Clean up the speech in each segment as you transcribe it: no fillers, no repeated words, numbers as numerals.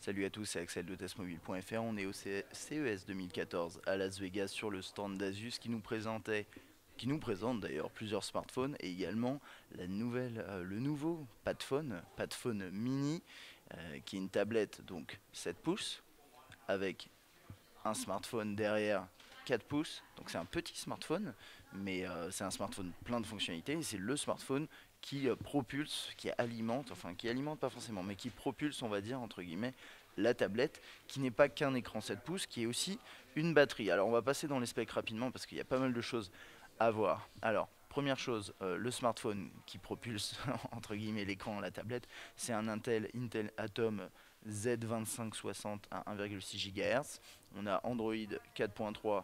Salut à tous, c'est Axel de testmobile.fr. On est au CES 2014 à Las Vegas sur le stand d'Asus qui nous présente d'ailleurs plusieurs smartphones et également le nouveau Padphone Mini, qui est une tablette donc 7 pouces avec un smartphone derrière 4 pouces. Donc c'est un petit smartphone, mais c'est un smartphone plein de fonctionnalités et c'est le smartphone qui propulse, qui alimente pas forcément, mais qui propulse, on va dire, entre guillemets, la tablette, qui n'est pas qu'un écran 7 pouces, qui est aussi une batterie. Alors on va passer dans les specs rapidement parce qu'il y a pas mal de choses à voir. Alors, première chose, le smartphone qui propulse entre guillemets l'écran, la tablette, c'est un Intel Atom Z2560 à 1,6 GHz. On a Android 4.3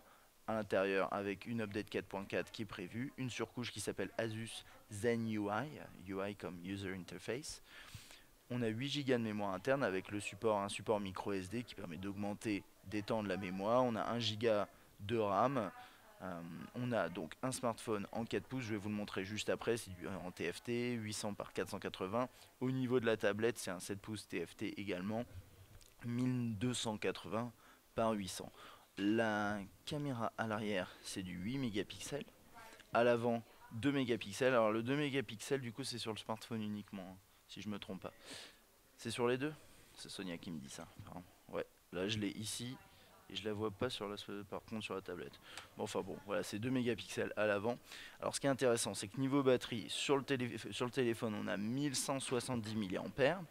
à l'intérieur avec une update 4.4 qui est prévue, une surcouche qui s'appelle Asus Zen UI comme User Interface. On a 8 Go de mémoire interne avec un support micro SD qui permet d'augmenter, d'étendre la mémoire. On a 1 Go de RAM. On a donc un smartphone en 4 pouces, je vais vous le montrer juste après, c'est en TFT, 800 par 480. Au niveau de la tablette, c'est un 7 pouces TFT également, 1280 par 800. La caméra à l'arrière, c'est du 8 mégapixels. À l'avant, 2 mégapixels. Alors le 2 mégapixels, du coup, c'est sur le smartphone uniquement, hein, si je me trompe pas. C'est sur les deux? C'est Sonia qui me dit ça. Pardon. Ouais, là je l'ai ici et je la vois pas par contre sur la tablette. Bon, enfin bon, voilà, c'est 2 mégapixels à l'avant. Alors ce qui est intéressant, c'est que niveau batterie, sur le téléphone, on a 1170 mAh.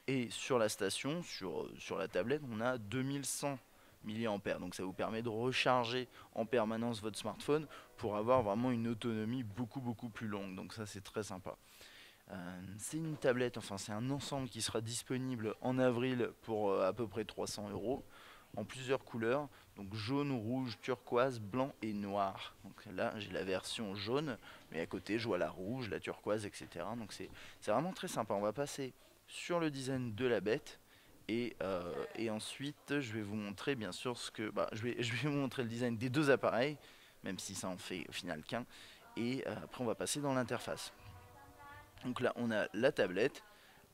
Et sur la station, sur la tablette, on a 2100 mAh. Donc ça vous permet de recharger en permanence votre smartphone pour avoir vraiment une autonomie beaucoup plus longue. Donc ça c'est très sympa. C'est une tablette, enfin c'est un ensemble qui sera disponible en avril pour à peu près 300 euros en plusieurs couleurs, donc jaune, rouge, turquoise, blanc et noir. Donc là j'ai la version jaune, mais à côté je vois la rouge, la turquoise, etc. Donc c'est vraiment très sympa. On va passer sur le design de la bête et ensuite je vais vous montrer bien sûr je vais vous montrer le design des deux appareils, même si ça en fait au final qu'un. Et après on va passer dans l'interface. Donc là, on a la tablette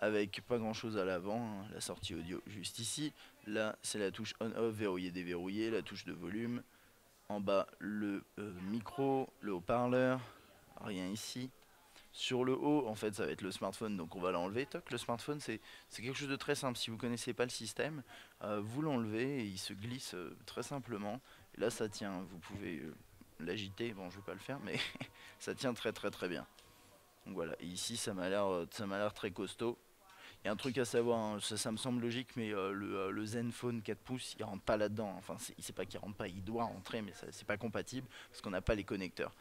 avec pas grand chose à l'avant, hein, la sortie audio juste ici. Là, c'est la touche on-off, verrouiller, déverrouiller, la touche de volume. En bas, le micro, le haut-parleur, rien ici. Sur le haut, en fait, ça va être le smartphone, donc on va l'enlever. Toc, le smartphone, c'est quelque chose de très simple. Si vous ne connaissez pas le système, vous l'enlevez et il se glisse très simplement. Et là, ça tient. Vous pouvez l'agiter. Bon, je vais pas le faire, mais ça tient très bien. Donc voilà, et ici ça m'a l'air très costaud. Il y a un truc à savoir, hein, ça me semble logique, mais le Zenfone 4 pouces, il rentre pas là-dedans. Enfin, c'est pas qu'il rentre pas, il doit rentrer, mais c'est pas compatible parce qu'on n'a pas les connecteurs.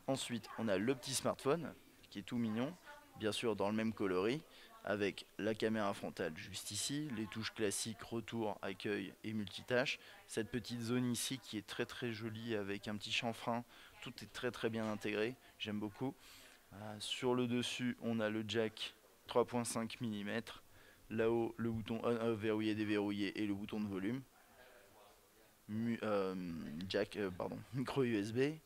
Ensuite, on a le petit smartphone qui est tout mignon, bien sûr dans le même coloris, avec la caméra frontale juste ici, les touches classiques retour, accueil et multitâche. Cette petite zone ici qui est très jolie avec un petit chanfrein, tout est très bien intégré, j'aime beaucoup. Sur le dessus, on a le jack 3.5 mm. Là-haut, le bouton on-off, verrouiller, déverrouiller et le bouton de volume. Micro USB.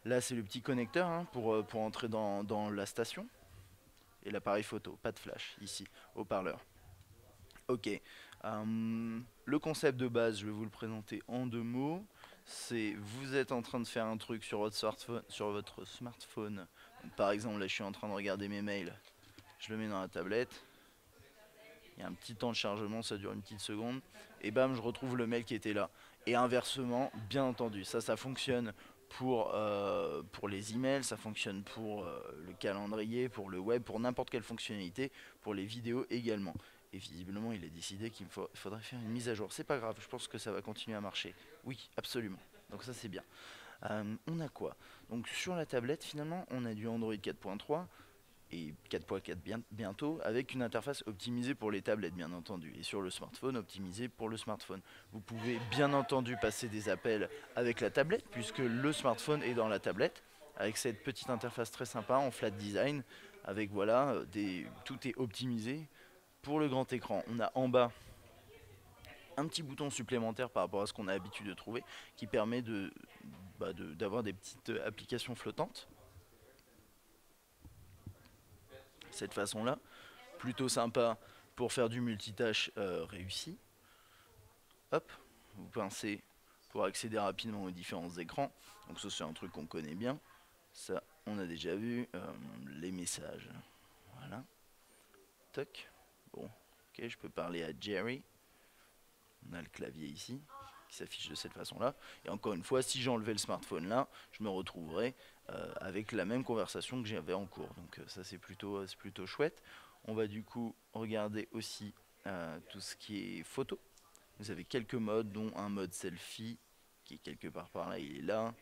Là, c'est le petit connecteur, hein, pour entrer dans la station. Et l'appareil photo, pas de flash ici, haut-parleur. Ok. Le concept de base, je vais vous le présenter en 2 mots. C'est vous êtes en train de faire un truc sur votre smartphone. Donc, par exemple, là, je suis en train de regarder mes mails. Je le mets dans la tablette. Il y a un petit temps de chargement, ça dure une petite seconde. Et bam, je retrouve le mail qui était là. Et inversement, bien entendu, ça fonctionne pour les emails, ça fonctionne pour le calendrier, pour le web, pour n'importe quelle fonctionnalité, pour les vidéos également. Et visiblement, il est décidé qu'il faudrait faire une mise à jour. C'est pas grave, je pense que ça va continuer à marcher. Oui, absolument. Donc ça, c'est bien. On a quoi? Donc sur la tablette, finalement, on a du Android 4.3 et 4.4 bientôt, avec une interface optimisée pour les tablettes bien entendu, et sur le smartphone optimisé pour le smartphone. Vous pouvez bien entendu passer des appels avec la tablette puisque le smartphone est dans la tablette, avec cette petite interface très sympa en flat design, avec voilà, tout est optimisé. Pour le grand écran, on a en bas un petit bouton supplémentaire par rapport à ce qu'on a l'habitude de trouver, qui permet d'avoir des petites applications flottantes cette façon là, plutôt sympa Pour faire du multitâche réussi, hop, vous pincez pour accéder rapidement aux différents écrans. Donc ça c'est un truc qu'on connaît bien. Ça on a déjà vu. Les messages. Voilà. Toc. Bon, ok, je peux parler à Jerry. On a le clavier ici qui s'affiche de cette façon-là. Et encore une fois, si j'enlevais le smartphone là, je me retrouverais avec la même conversation que j'avais en cours. Donc ça c'est plutôt chouette. On va du coup regarder aussi tout ce qui est photo. Vous avez quelques modes, dont un mode selfie qui est quelque part par là, il est là.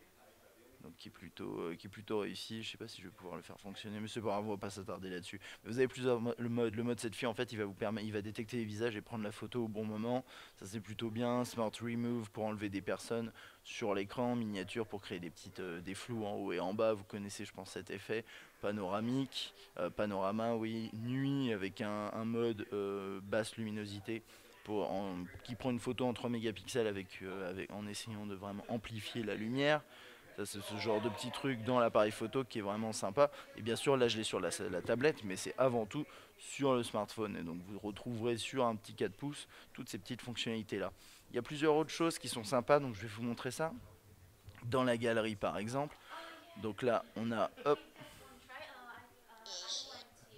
Donc qui est plutôt réussi. Je sais pas si je vais pouvoir le faire fonctionner, mais c'est pas grave, on va pas s'attarder là-dessus. Mais vous avez plusieurs le mode selfie en fait, il va vous permettre, il va détecter les visages et prendre la photo au bon moment. Ça c'est plutôt bien. Smart Remove pour enlever des personnes sur l'écran, miniature pour créer des des flous en haut et en bas. Vous connaissez, je pense, cet effet. Panoramique, panorama, oui. Nuit avec un mode basse luminosité. Qui prend une photo en 3 mégapixels en essayant de vraiment amplifier la lumière. Ça, c'est ce genre de petit truc dans l'appareil photo qui est vraiment sympa. Et bien sûr, là, je l'ai sur la tablette, mais c'est avant tout sur le smartphone. Et donc, vous retrouverez sur un petit 4 pouces toutes ces petites fonctionnalités-là. Il y a plusieurs autres choses qui sont sympas, donc je vais vous montrer ça. Dans la galerie, par exemple. Donc là, on a, hop,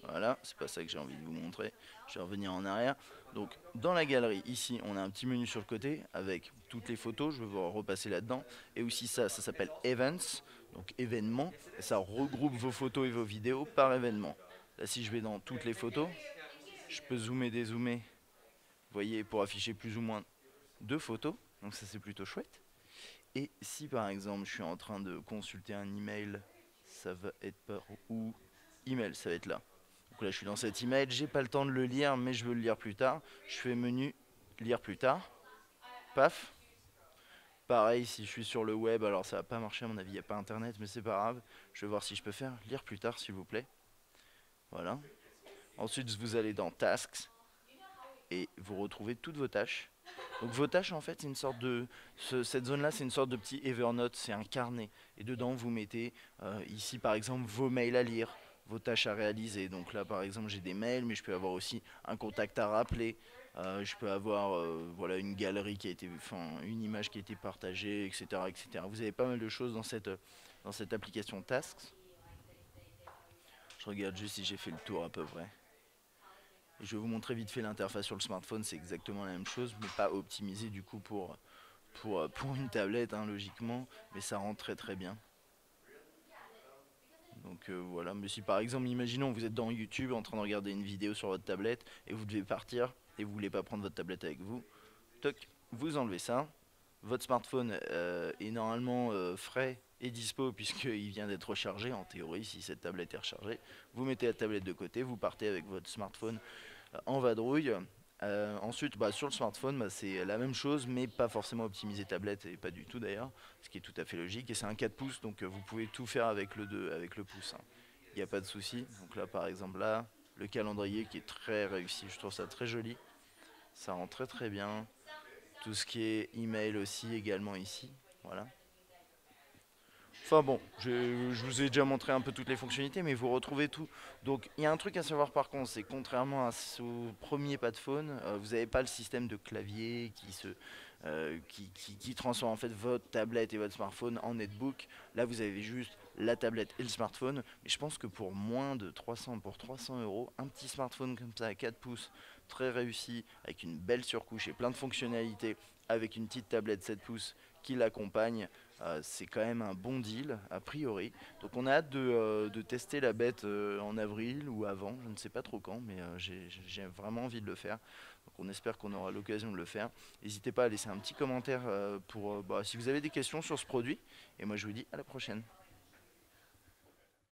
voilà, c'est pas ça que j'ai envie de vous montrer. Je vais revenir en arrière. Donc dans la galerie, ici, on a un petit menu sur le côté avec toutes les photos. Je vais vous repasser là-dedans. Et aussi ça s'appelle Events, donc événements. Et ça regroupe vos photos et vos vidéos par événement. Là, si je vais dans toutes les photos, je peux zoomer, dézoomer. Vous voyez, pour afficher plus ou moins 2 photos. Donc ça, c'est plutôt chouette. Et si par exemple, je suis en train de consulter un email, ça va être par où? Email, ça va être là. Donc là, je suis dans cet email, j'ai pas le temps de le lire, mais je veux le lire plus tard. Je fais menu, lire plus tard. Paf. Pareil, si je suis sur le web, alors ça va pas marcher à mon avis, il n'y a pas internet, mais c'est pas grave. Je vais voir si je peux faire lire plus tard, s'il vous plaît. Voilà. Ensuite, vous allez dans Tasks et vous retrouvez toutes vos tâches. Donc vos tâches, en fait, c'est une sorte de... cette zone-là, c'est une sorte de petit Evernote, c'est un carnet. Et dedans, vous mettez ici, par exemple, vos mails à lire, vos tâches à réaliser. Donc là, par exemple, j'ai des mails, mais je peux avoir aussi un contact à rappeler. Je peux avoir voilà, une galerie qui a été... Enfin, une image qui a été partagée, etc., etc. Vous avez pas mal de choses dans cette application Tasks. Je regarde juste si j'ai fait le tour à peu près. Et je vais vous montrer vite fait l'interface sur le smartphone, c'est exactement la même chose, mais pas optimisé du coup pour une tablette, hein, logiquement, mais ça rend très très bien. Donc voilà, mais si par exemple, imaginons vous êtes dans YouTube en train de regarder une vidéo sur votre tablette et vous devez partir et vous voulez pas prendre votre tablette avec vous, toc, vous enlevez ça, votre smartphone est normalement frais et dispo puisqu'il vient d'être rechargé en théorie si cette tablette est rechargée, vous mettez la tablette de côté, vous partez avec votre smartphone en vadrouille. Ensuite, sur le smartphone, c'est la même chose, mais pas forcément optimisé tablette, et pas du tout d'ailleurs, ce qui est tout à fait logique. Et c'est un 4 pouces, donc vous pouvez tout faire avec avec le pouce. Hein. Il n'y a pas de souci. Donc là, par exemple, là, le calendrier qui est très réussi, je trouve ça très joli. Ça rend très très bien. Tout ce qui est email aussi, également ici. Voilà. Enfin bon, je vous ai déjà montré un peu toutes les fonctionnalités, mais vous retrouvez tout. Donc il y a un truc à savoir par contre, c'est contrairement au premier Padphone, vous n'avez pas le système de clavier qui transforme en fait votre tablette et votre smartphone en netbook. Là vous avez juste la tablette et le smartphone. Mais je pense que pour moins de 300, pour 300 euros, un petit smartphone comme ça à 4 pouces, très réussi, avec une belle surcouche et plein de fonctionnalités, avec une petite tablette 7 pouces qui l'accompagne, c'est quand même un bon deal, a priori. Donc on a hâte de tester la bête en avril ou avant, je ne sais pas trop quand, mais j'ai vraiment envie de le faire. Donc on espère qu'on aura l'occasion de le faire. N'hésitez pas à laisser un petit commentaire si vous avez des questions sur ce produit. Et moi je vous dis à la prochaine.